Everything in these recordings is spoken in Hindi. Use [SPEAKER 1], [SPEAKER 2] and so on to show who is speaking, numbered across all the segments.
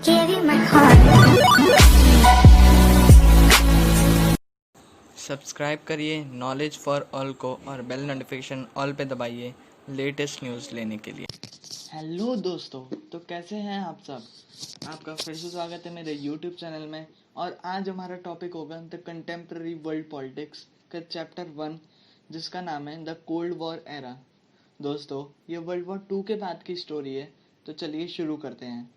[SPEAKER 1] give you my heart.
[SPEAKER 2] Subscribe करिए नॉलेज फॉर ऑल को और बेल नोटिफिकेशन ऑल पे दबाइए लेटेस्ट न्यूज़ लेने के लिए।
[SPEAKER 3] हेलो दोस्तों, तो कैसे हैं आप सब। आपका फिर से स्वागत है मेरे यूट्यूब चैनल में। और आज हमारा टॉपिक होगा द कंटेम्प्रेरी वर्ल्ड पॉलिटिक्स का चैप्टर 1, जिसका नाम है द कोल्ड वॉर एरा। दोस्तों, ये वर्ल्ड वॉर 2 के बाद की स्टोरी है, तो चलिए शुरू करते हैं।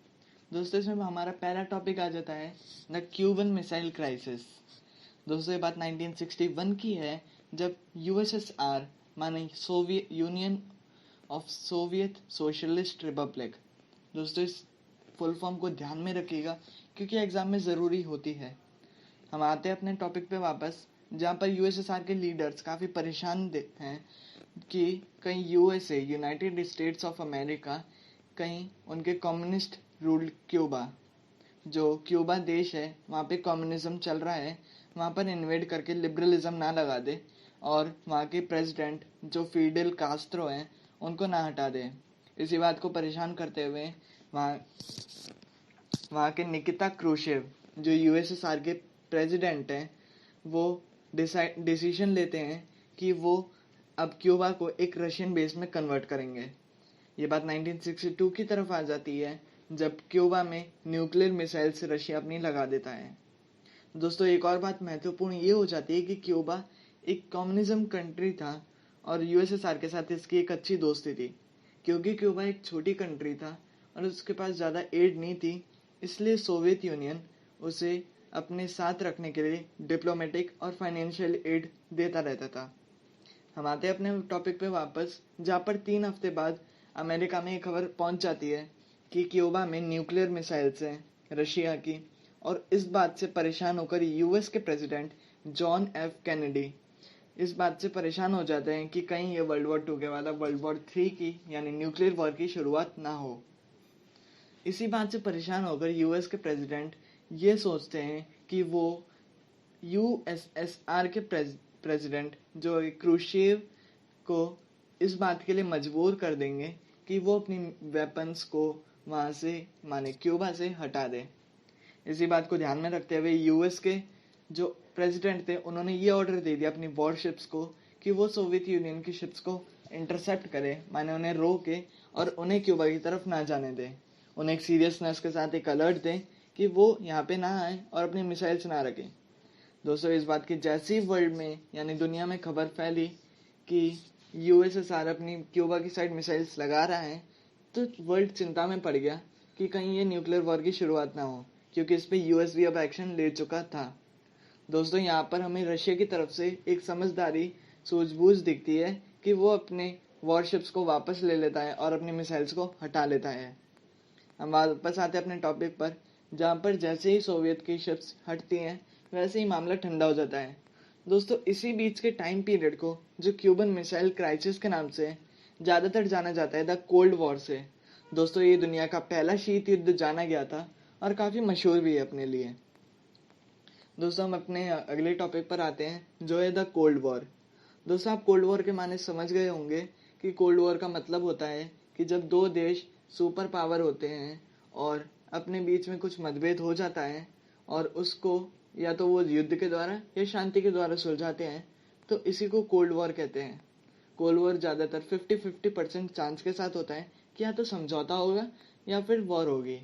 [SPEAKER 3] दोस्तों, इसमें हमारा पहला टॉपिक आ जाता है द क्यूबन मिसाइल क्राइसिस। दोस्तों, ये बात 1961 की है, जब यूएसएसआर माने Soviet union of Soviet socialist Republic. दोस्तों, इस फुल फॉर्म को ध्यान में रखिएगा क्योंकि एग्जाम में ज़रूरी होती है। हम आते हैं अपने टॉपिक पे वापस, जहाँ पर यूएसएसआर के लीडर्स काफ़ी परेशान हैं कि कहीं USA United states of America कहीं उनके कम्युनिस्ट रूल्ड क्यूबा, जो क्यूबा देश है वहाँ पे कम्युनिज्म चल रहा है, वहाँ पर इन्वेड करके लिबरलिज्म ना लगा दे और वहाँ के प्रेसिडेंट जो फिडेल कास्ट्रो हैं उनको ना हटा दे। इसी बात को परेशान करते हुए वहाँ के निकिता क्रूशेव जो यूएसएसआर के प्रेसिडेंट हैं, वो डिसीजन लेते हैं कि वो अब क्यूबा को एक रशियन बेस में कन्वर्ट करेंगे। ये बात 1962 की तरफ आ जाती है, जब क्यूबा में न्यूक्लियर मिसाइल से रशिया अपनी लगा देता है। दोस्तों, एक और बात महत्वपूर्ण ये हो जाती है कि क्यूबा एक कम्युनिज्म कंट्री था और यूएसएसआर के साथ इसकी एक अच्छी दोस्ती थी। क्योंकि क्यूबा एक छोटी कंट्री था और उसके पास ज़्यादा एड नहीं थी, इसलिए सोवियत यूनियन उसे अपने साथ रखने के लिए डिप्लोमेटिक और फाइनेंशियल एड देता रहता था। हम आते हैं अपने टॉपिक पे वापस, जहाँ पर 3 हफ्ते बाद अमेरिका में एक खबर पहुंच जाती है कि क्यूबा में न्यूक्लियर मिसाइल्स हैं रशिया की। और इस बात से परेशान होकर यूएस के प्रेसिडेंट जॉन एफ कैनेडी इस बात से परेशान हो जाते हैं कि कहीं ये वर्ल्ड वॉर 2 के बाद वर्ल्ड वॉर 3 की यानी न्यूक्लियर वॉर की शुरुआत ना हो। इसी बात से परेशान होकर यूएस के प्रेसिडेंट ये सोचते हैं कि वो यूएसएसआर के प्रेसिडेंट जो क्रूशेव को इस बात के लिए मजबूर कर देंगे कि वो अपनी वेपन्स को वहाँ से माने क्यूबा से हटा दे। इसी बात को ध्यान में रखते हुए यूएस के जो प्रेसिडेंट थे उन्होंने ये ऑर्डर दे दिया अपनी वॉरशिप्स को कि वो सोवियत यूनियन की शिप्स को इंटरसेप्ट करे, माने उन्हें रोके और उन्हें क्यूबा की तरफ ना जाने दें। उन्हें एक सीरियसनेस के साथ एक अलर्ट दें कि वो यहाँ पे ना आए और अपनी मिसाइल्स ना रखें। दोस्तों, इस बात की जैसी वर्ल्ड में यानी दुनिया में खबर फैली कि यूएसएसआर अपनी क्यूबा की साइड मिसाइल्स लगा रहा है, तो वर्ल्ड चिंता में पड़ गया कि कहीं ये न्यूक्लियर वॉर की शुरुआत ना हो, क्योंकि इस पे यूएस भी अब एक्शन ले चुका था। दोस्तों, यहाँ पर हमें रशिया की तरफ से एक समझदारी सूझबूझ दिखती है कि वो अपने वॉरशिप्स को वापस ले लेता है और अपनी मिसाइल्स को हटा लेता है। हम वापस आते हैं अपने टॉपिक पर, जहाँ पर जैसे ही सोवियत की शिप्स हटती हैं वैसे ही मामला ठंडा हो जाता है। दोस्तों, इसी बीच के टाइम पीरियड को जो क्यूबन मिसाइल क्राइसिस के नाम से ज़्यादातर जाना जाता है द कोल्ड वॉर से। दोस्तों, ये दुनिया का पहला शीत युद्ध जाना गया था और काफ़ी मशहूर भी है अपने लिए। दोस्तों, हम अपने अगले टॉपिक पर आते हैं जो है द कोल्ड वॉर। दोस्तों, आप कोल्ड वॉर के माने समझ गए होंगे कि कोल्ड वॉर का मतलब होता है कि जब 2 देश सुपर पावर होते हैं और अपने बीच में कुछ मतभेद हो जाता है और उसको या तो वो युद्ध के द्वारा या शांति के द्वारा सुलझाते हैं, तो इसी को कोल्ड वॉर कहते हैं। कोल्ड वॉर ज़्यादातर 50-50% चांस के साथ होता है कि या तो समझौता होगा या फिर वॉर होगी।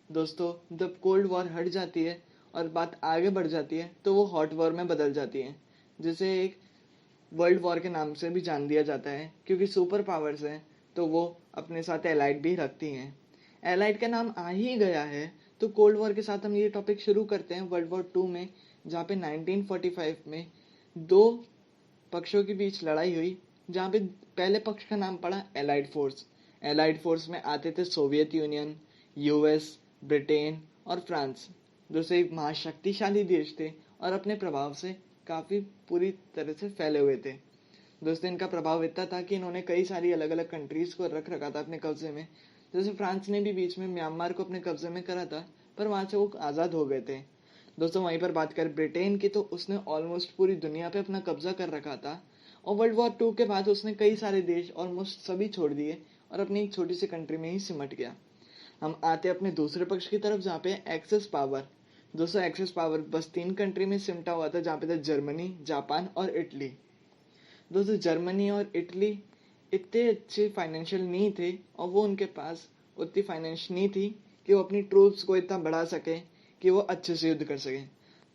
[SPEAKER 3] दोस्तों, जब कोल्ड वॉर हट जाती है और बात आगे बढ़ जाती है तो वो हॉट वॉर में बदल जाती है, जिसे एक वर्ल्ड वॉर के नाम से भी जान दिया जाता है, क्योंकि सुपर पावर्स हैं तो वो अपने साथ एलाइड भी रखती हैं। एलाइड का नाम आ ही गया है तो कोल्ड वॉर के साथ हम ये टॉपिक शुरू करते हैं वर्ल्ड वॉर 2 में, जहाँ पे 1945 में 2 पक्षों के बीच लड़ाई हुई, जहाँ पे पहले पक्ष का नाम पड़ा एलाइड फोर्स। एलाइड फोर्स में आते थे सोवियत यूनियन, यूएस, ब्रिटेन और फ्रांस। दूसरे महाशक्तिशाली देश थे और अपने प्रभाव से काफ़ी पूरी तरह से फैले हुए थे। दोस्तों, इनका प्रभाव इतना था कि इन्होंने कई सारी अलग अलग कंट्रीज़ को रख रखा था अपने कब्जे में। जैसे फ्रांस ने भी बीच में म्यांमार को अपने कब्जे में करा था, पर वहाँ से वो आज़ाद हो गए थे। दोस्तों, वहीं पर बात करें ब्रिटेन की, तो उसने ऑलमोस्ट पूरी दुनिया पे अपना कब्जा कर रखा था और वर्ल्ड वॉर 2 के बाद उसने कई सारे देश ऑलमोस्ट सभी छोड़ दिए और अपनी एक छोटी सी कंट्री में ही सिमट गया। हम आते अपने दूसरे पक्ष की तरफ जहाँ पे एक्सेस पावर। दोस्तों एक्सेस पावर बस 3 कंट्री में सिमटा हुआ था, जहाँ पे था जर्मनी, जापान और इटली। दोस्तों जर्मनी और इटली इतने अच्छे फाइनेंशियल नहीं थे और वो उनके पास उतनी फाइनेंस नहीं थी कि वो अपनी ट्रूप्स को इतना बढ़ा सके कि वो अच्छे से युद्ध कर सके।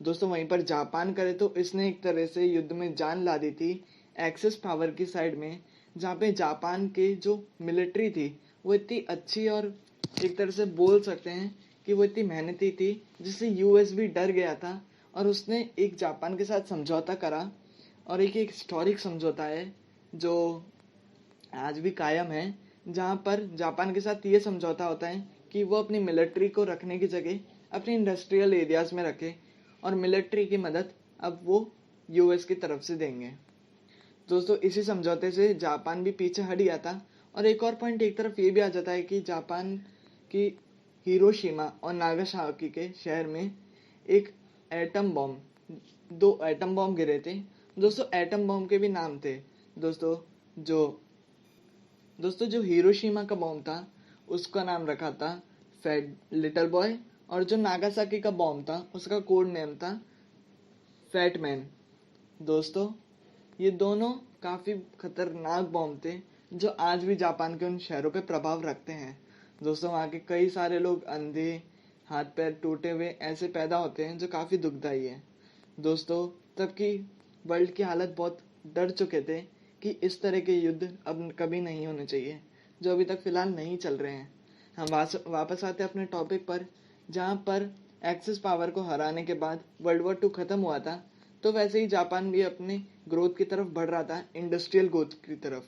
[SPEAKER 3] दोस्तों वहीं पर जापान करे तो इसने एक तरह से युद्ध में जान ला दी थी एक्सेस पावर की साइड में, जहाँ पे जापान के जो मिलिट्री थी वो इतनी अच्छी और एक तरह से बोल सकते हैं कि वो इतनी मेहनती थी जिससे यूएस भी डर गया था और उसने एक जापान के साथ समझौता करा। और एक हिस्टोरिक समझौता है जो आज भी कायम है, जहाँ पर जापान के साथ ये समझौता होता है कि वो अपनी मिलिट्री को रखने की जगह अपने इंडस्ट्रियल एरियाज में रखे और मिलिट्री की मदद अब वो यूएस की तरफ से देंगे। दोस्तों इसी समझौते से जापान भी पीछे हट गया था। और एक और पॉइंट एक तरफ ये भी आ जाता है कि जापान की हिरोशिमा और नागासाकी के शहर में एक एटम बॉम्ब, 2 एटम बॉम्ब गिरे थे। दोस्तों एटम बॉम्ब के भी नाम थे। दोस्तों जो हिरोशिमा का बॉम्ब था उसका नाम रखा था फैट लिटिल बॉय, और जो नागासाकी का बॉम्ब था उसका कोड नेम था फैट मैन। दोस्तों ये दोनों काफ़ी खतरनाक बॉम्ब थे जो आज भी जापान के उन शहरों पे प्रभाव रखते हैं। दोस्तों वहाँ के कई सारे लोग अंधे, हाथ पैर टूटे हुए ऐसे पैदा होते हैं जो काफ़ी दुखदाई है। दोस्तों तब की वर्ल्ड की हालत बहुत डर चुके थे कि इस तरह के युद्ध अब कभी नहीं होने चाहिए, जो अभी तक फिलहाल नहीं चल रहे हैं। हम वापस आते हैं अपने टॉपिक पर, जहाँ पर एक्सिस पावर को हराने के बाद वर्ल्ड वॉर 2 खत्म हुआ था। तो वैसे ही जापान भी अपने ग्रोथ की तरफ बढ़ रहा था, इंडस्ट्रियल ग्रोथ की तरफ।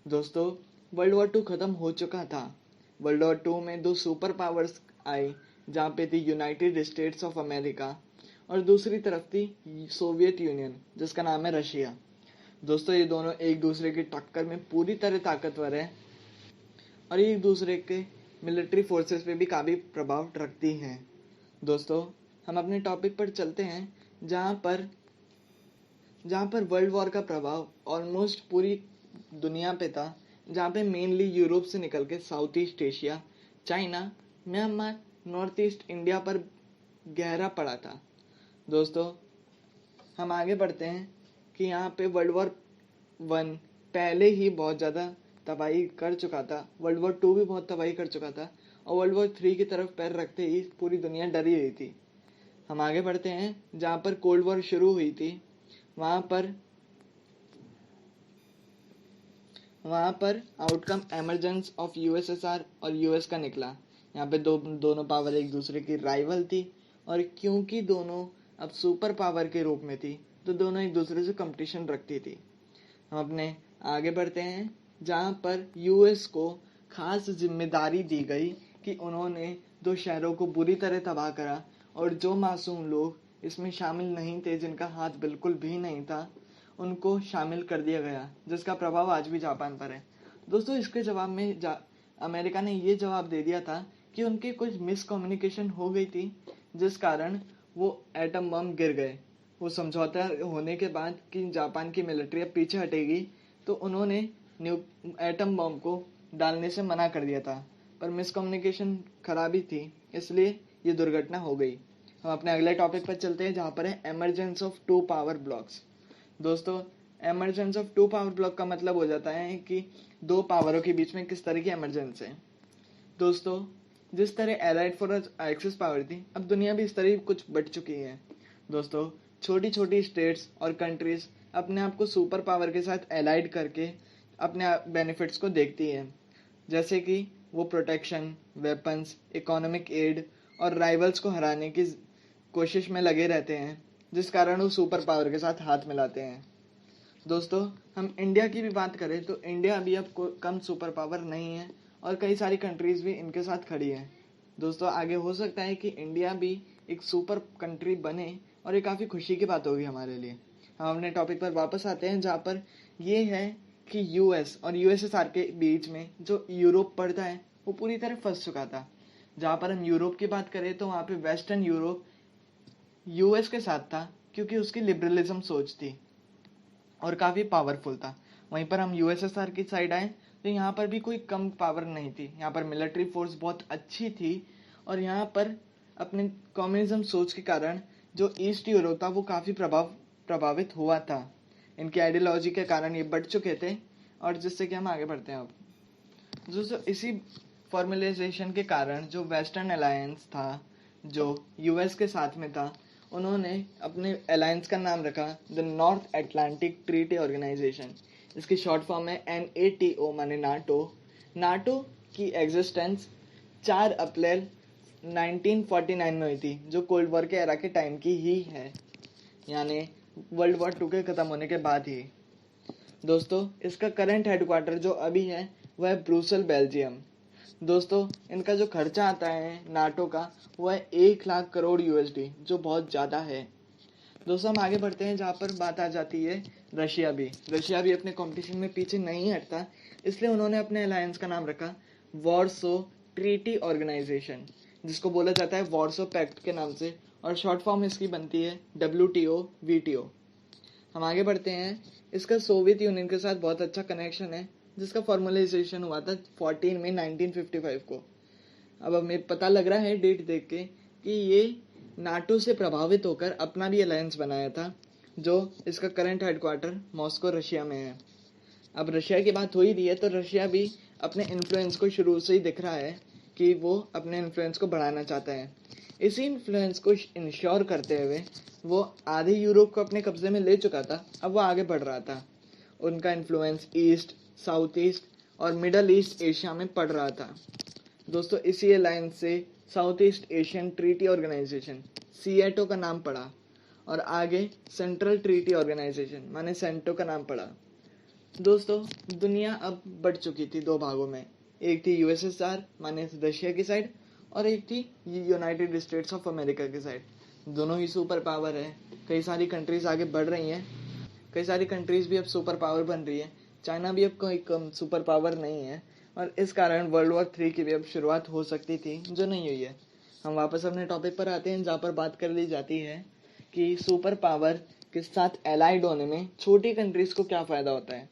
[SPEAKER 3] दोस्तों वर्ल्ड वॉर 2 खत्म हो चुका था। वर्ल्ड वॉर 2 में 2 सुपर पावर्स आई, जहाँ पे थी यूनाइटेड स्टेट्स ऑफ अमेरिका और दूसरी तरफ थी सोवियत यूनियन जिसका नाम है रशिया। दोस्तों ये दोनों एक दूसरे की टक्कर में पूरी तरह ताकतवर है और एक दूसरे के मिलिट्री फोर्सेस पे भी काफ़ी प्रभाव रखती हैं। दोस्तों हम अपने टॉपिक पर चलते हैं, जहाँ पर वर्ल्ड वॉर का प्रभाव ऑलमोस्ट पूरी दुनिया पे था, जहाँ पे मेनली यूरोप से निकल के south east Asia, China, Myanmar, north east India पर गहरा पड़ा था। दोस्तों हम आगे बढ़ते हैं कि यहाँ पे वर्ल्ड वॉर 1 पहले ही बहुत ज़्यादा तबाही कर चुका था, वर्ल्ड वॉर 2 भी बहुत तबाही कर चुका था और वर्ल्ड वॉर 3 की तरफ पैर रखते ही पूरी दुनिया डरी रही थी। हम आगे बढ़ते हैं, जहाँ पर कोल्ड वॉर शुरू हुई थी वहाँ पर आउटकम एमरजेंस ऑफ यूएसएसआर और यूएस का निकला। यहाँ पे दोनों पावर एक दूसरे की राइवल थी और क्योंकि दोनों अब सुपर पावर के रूप में थी तो दोनों एक दूसरे से कंपटीशन रखती थी। हम अपने आगे बढ़ते हैं, जहाँ पर यूएस को खास जिम्मेदारी दी गई कि उन्होंने 2 शहरों को बुरी तरह तबाह करा और जो मासूम लोग इसमें शामिल नहीं थे, जिनका हाथ बिल्कुल भी नहीं था, उनको शामिल कर दिया गया, जिसका प्रभाव आज भी जापान पर है। दोस्तों इसके जवाब में अमेरिका ने ये जवाब दे दिया था कि उनके कुछ मिसकम्युनिकेशन हो गई थी, जिस कारण वो एटम बम गिर गए। वो समझौता होने के बाद कि जापान की मिलिट्री अब पीछे हटेगी, तो उन्होंने एटम बम को डालने से मना कर दिया था, पर मिसकम्युनिकेशन खराबी थी, इसलिए ये दुर्घटना हो गई। हम अपने अगले टॉपिक पर चलते हैं, जहाँ पर है एमरजेंस ऑफ 2 पावर ब्लॉक्स। दोस्तों एमरजेंस ऑफ 2 पावर ब्लॉक का मतलब हो जाता है कि 2 पावरों के बीच में किस तरह की एमरजेंसी है। दोस्तों जिस तरह एलाइड फोर्स एक्सिस पावर थी, अब दुनिया भी इस तरह कुछ बढ़ चुकी है। दोस्तों छोटी छोटी स्टेट्स और कंट्रीज अपने आप को सुपर पावर के साथ एलाइड करके अपने बेनिफिट्स को देखती है, जैसे कि वो प्रोटेक्शन, वेपन्स, इकोनॉमिक एड और राइवल्स को हराने की कोशिश में लगे रहते हैं, जिस कारण वो सुपर पावर के साथ हाथ मिलाते हैं। दोस्तों हम इंडिया की भी बात करें तो इंडिया भी अब कम सुपर पावर नहीं है और कई सारी कंट्रीज भी इनके साथ खड़ी हैं। दोस्तों आगे हो सकता है कि इंडिया भी एक सुपर कंट्री बने और ये काफ़ी खुशी की बात होगी हमारे लिए। हम अपने टॉपिक पर वापस आते हैं, जहाँ पर ये है कि यूएस और यूएसएसआर के बीच में जो यूरोप पड़ता है वो पूरी तरह फंस चुका था। जहाँ पर हम यूरोप की बात करें तो वहाँ पे वेस्टर्न यूरोप यूएस के साथ था, क्योंकि उसकी लिबरलिज्म सोच थी और काफ़ी पावरफुल था। वहीं पर हम यूएसएसआर की साइड आए तो यहाँ पर भी कोई कम पावर नहीं थी, यहाँ पर मिलिट्री फोर्स बहुत अच्छी थी। और यहाँ पर अपने कम्युनिज्म सोच के कारण जो ईस्ट यूरोप था वो काफ़ी प्रभावित हुआ था। इनकी आइडियोलॉजी के कारण ये बढ़ चुके थे। और जिससे कि हम आगे बढ़ते हैं अब दोस्तों, इसी फॉर्मलाइजेशन के कारण जो वेस्टर्न अलायंस था जो यूएस के साथ में था, उन्होंने अपने अलायंस का नाम रखा the North Atlantic Treaty Organization. इसकी शॉर्ट फॉर्म है NATO, माने नाटो। नाटो की एग्जिस्टेंस 4 अप्रैल 1949 में हुई थी, जो कोल्ड वॉर के एरा के टाइम की ही है, यानी वर्ल्ड वॉर 2 के ख़त्म होने के बाद ही। दोस्तों, इसका करंट हेडक्वार्टर जो अभी है वह है ब्रुसेल, बेल्जियम। दोस्तों, इनका जो खर्चा आता है नाटो का वह है 1 लाख करोड़ USD, जो बहुत ज़्यादा है। दोस्तों, हम आगे बढ़ते हैं जहाँ पर बात आ जाती है रशिया भी अपने कंपटीशन में पीछे नहीं हटता, इसलिए उन्होंने अपने अलायंस का नाम रखा वॉर्सो ट्रीटी ऑर्गेनाइजेशन, जिसको बोला जाता है वॉर्सो पैक्ट के नाम से, और शॉर्ट फॉर्म इसकी बनती है WTO। हम आगे बढ़ते हैं। इसका सोवियत यूनियन के साथ बहुत अच्छा कनेक्शन है, जिसका फॉर्मलाइजेशन हुआ था 14 मई 1955 को। अब हमें पता लग रहा है डेट देख के कि ये नाटो से प्रभावित होकर अपना भी अलायंस बनाया था, जो इसका करंट हेडक्वार्टर मॉस्को, रशिया में है। अब रशिया की बात हो ही रही है, तो रशिया भी अपने इन्फ्लुएंस को शुरू से ही दिख रहा है कि वो अपने इन्फ्लुएंस को बढ़ाना चाहता है। इसी इन्फ्लुएंस को इंश्योर करते हुए वो आधे यूरोप को अपने कब्जे में ले चुका था, अब वो आगे बढ़ रहा था। उनका इन्फ्लुएंस ईस्ट, साउथ ईस्ट और मिडल ईस्ट एशिया में पड़ रहा था। दोस्तों, इसी अलायंस से South East Asian Treaty Organization SEATO का नाम पड़ा, और आगे सेंट्रल ट्रीटी ऑर्गेनाइजेशन माने सेंटो का नाम पड़ा। दोस्तों, दुनिया अब बढ़ चुकी थी 2 भागों में, एक थी USSR माने रशिया की साइड, और एक थी यूनाइटेड स्टेट्स ऑफ अमेरिका की साइड। दोनों ही सुपर पावर है, कई सारी कंट्रीज आगे बढ़ रही हैं, कई सारी कंट्रीज भी अब सुपर पावर बन रही है। चाइना भी अब कोई कम सुपर पावर नहीं है, और इस कारण वर्ल्ड वॉर 3 की भी अब शुरुआत हो सकती थी, जो नहीं हुई है। हम वापस अपने टॉपिक पर आते हैं, जहाँ पर बात कर ली जाती है कि सुपर पावर के साथ एलाइड होने में छोटी कंट्रीज को क्या फ़ायदा होता है।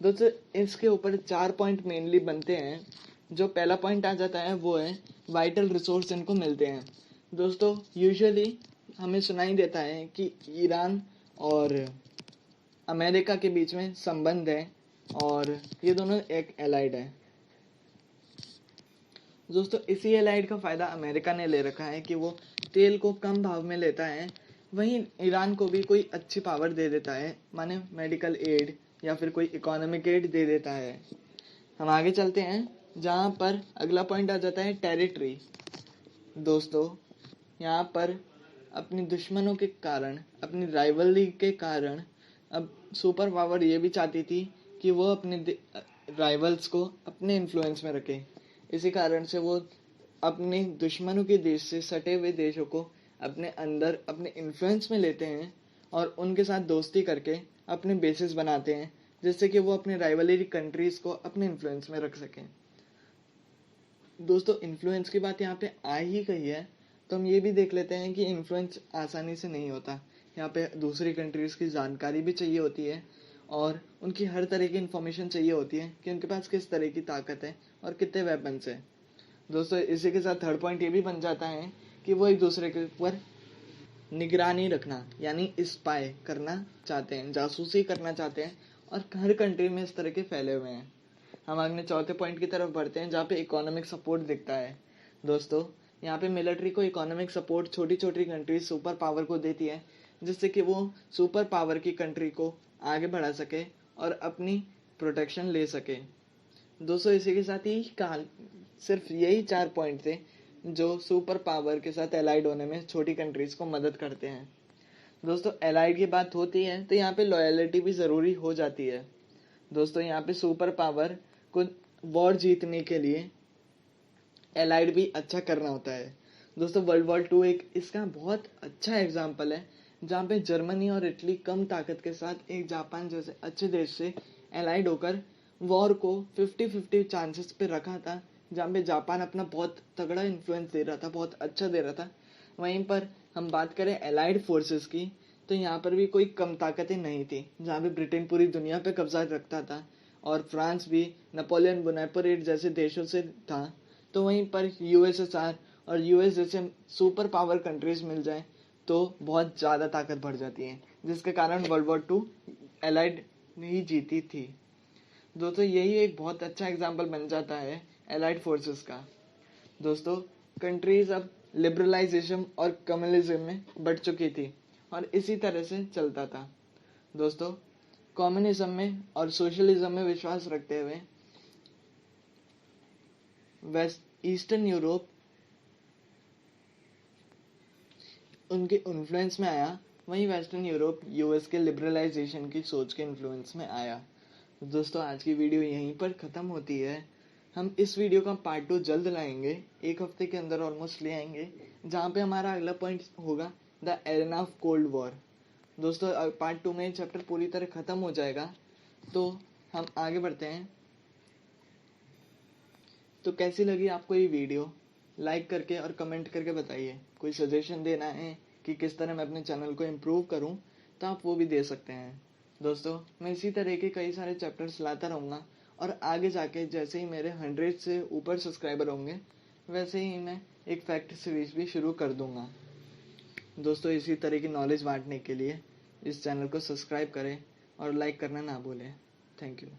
[SPEAKER 3] दोस्तों, इसके ऊपर 4 पॉइंट मेनली बनते हैं। जो पहला पॉइंट आ जाता है वो है वाइटल रिसोर्स इनको मिलते हैं। दोस्तों, यूजुअली हमें सुनाई देता है कि ईरान और अमेरिका के बीच में संबंध है, और ये दोनों एक एलाइड है। दोस्तों, इसी एलाइड का फ़ायदा अमेरिका ने ले रखा है कि वो तेल को कम भाव में लेता है, वहीं ईरान को भी कोई अच्छी पावर दे देता है, माने मेडिकल एड या फिर कोई इकोनॉमिक एड दे देता है। हम आगे चलते हैं, जहाँ पर अगला पॉइंट आ जाता है टेरिटरी। दोस्तों, यहाँ पर अपनी दुश्मनों के कारण, अपनी राइवलरी के कारण, अब सुपर पावर ये भी चाहती थी कि वो अपने राइवल्स को अपने इन्फ्लुएंस में रखे। इसी कारण से वो अपने दुश्मनों के देश से सटे हुए देशों को अपने अंदर अपने इन्फ्लुएंस में लेते हैं, और उनके साथ दोस्ती करके अपने बेसिस बनाते हैं, जिससे कि वो अपने राइवलरी कंट्रीज को अपने इन्फ्लुएंस में रख सकें। दोस्तों, इन्फ्लुएंस की बात यहाँ पे आ ही गई है, तो हम ये भी देख लेते हैं कि इन्फ्लुएंस आसानी से नहीं होता। यहाँ पे दूसरी कंट्रीज़ की जानकारी भी चाहिए होती है, और उनकी हर तरह की इन्फॉर्मेशन चाहिए होती है कि उनके पास किस तरह की ताकत है और कितने वेपन्स है। दोस्तों, इसी के साथ थर्ड पॉइंट ये भी बन जाता है कि वो एक दूसरे के ऊपर निगरानी रखना, यानी स्पाई करना चाहते हैं, जासूसी करना चाहते हैं, और हर कंट्री में इस तरह के फैले हुए हैं। हम अगले चौथे पॉइंट की तरफ बढ़ते हैं, जहाँ पे इकोनॉमिक सपोर्ट दिखता है। दोस्तों, यहाँ पे मिलिट्री को इकोनॉमिक सपोर्ट छोटी छोटी कंट्री सुपर पावर को देती है, जिससे कि वो सुपर पावर की कंट्री को आगे बढ़ा सके और अपनी प्रोटेक्शन ले सके। दोस्तों, इसी के साथ ही सिर्फ यही 4 पॉइंट थे जो सुपर पावर के साथ एलाइड होने में छोटी कंट्रीज को मदद करते हैं। दोस्तों, एलाइड की बात होती है तो यहाँ पे लॉयलिटी भी ज़रूरी हो जाती है। दोस्तों, यहाँ पे सुपर पावर को वॉर जीतने के लिए एलाइड भी अच्छा करना होता है। दोस्तों, वर्ल्ड वॉर 2 एक इसका बहुत अच्छा एग्जाम्पल है, जहाँ पे जर्मनी और इटली कम ताकत के साथ एक जापान जैसे अच्छे देश से एलाइड होकर वॉर को 50-50 चांसेस पे रखा था, जहाँ पे जापान अपना बहुत तगड़ा इन्फ्लुएंस दे रहा था, बहुत अच्छा दे रहा था। वहीं पर हम बात करें एलाइड फोर्सेस की, तो यहाँ पर भी कोई कम ताकतें नहीं थी, जहाँ पे ब्रिटेन पूरी दुनिया पे कब्जा रखता था और फ्रांस भी नेपोलियन बोनापार्ट जैसे देशों से था, तो वहीं पर यूएसएसआर और यूएस जैसे सुपर पावर कंट्रीज मिल जाए तो बहुत ज़्यादा ताकत बढ़ जाती है, जिसके कारण वर्ल्ड वॉर 2 एलाइड ही जीती थी। दोस्तों यही एक बहुत अच्छा एग्जाम्पल बन जाता है एलाइड फोर्सेस का। दोस्तों कंट्रीज अब लिबरलाइजेशन और कम्युनलिज्म में बढ़ चुकी थी और इसी तरह से चलता था। दोस्तों कम्युनिज्म में और सोशलिज्म में विश्वास रखते हुए वेस्ट ईस्टर्न यूरोप उनके इन्फ्लुएंस में आया, वहीं वेस्टर्न यूरोप यूएस के लिबरलाइजेशन की सोच के इन्फ्लुएंस में आया। दोस्तों आज की वीडियो यहीं पर ख़त्म होती है। हम इस वीडियो का पार्ट 2 जल्द लाएंगे, एक हफ्ते के अंदर ऑलमोस्ट ले आएंगे, जहाँ पे हमारा अगला पॉइंट होगा the arena of cold war. दोस्तों पार्ट 2 में चैप्टर पूरी तरह ख़त्म हो जाएगा, तो हम आगे बढ़ते हैं। तो कैसी लगी आपको ये वीडियो, लाइक करके और कमेंट करके बताइए। कोई सजेशन देना है कि किस तरह मैं अपने चैनल को इम्प्रूव करूं, तो आप वो भी दे सकते हैं। दोस्तों मैं इसी तरह के कई सारे चैप्टर्स लाता रहूँगा और आगे जाके जैसे ही मेरे 100 से ऊपर सब्सक्राइबर होंगे वैसे ही मैं एक फैक्ट सीरीज भी शुरू कर दूँगा। दोस्तों इसी तरह की नॉलेज बांटने के लिए इस चैनल को सब्सक्राइब करें और लाइक करना ना भूलें। Thank you.